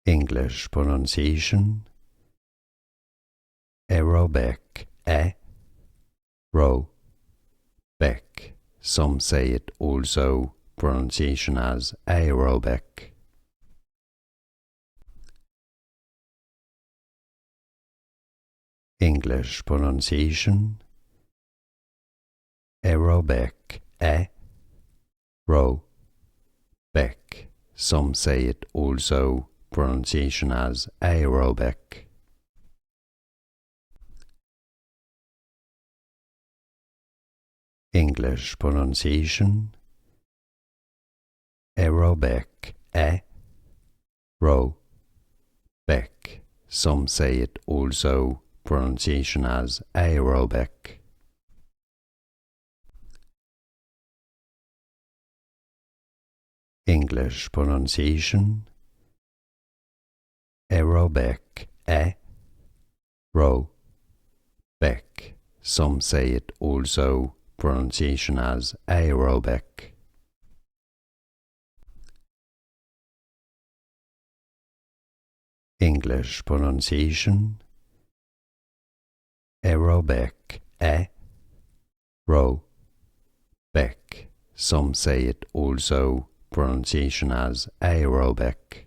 English pronunciation aerobic, aerobic. Some say it also pronunciation as aerobic. English pronunciation aerobic, aerobic. Some say it also pronunciation as aerobic. English pronunciation aerobic, aerobic. Some say it also pronunciation as aerobic. English pronunciation aerobic, aerobic. Some say it also pronunciation as aerobic. English pronunciation aerobic, aerobic. Some say it also pronunciation as aerobic.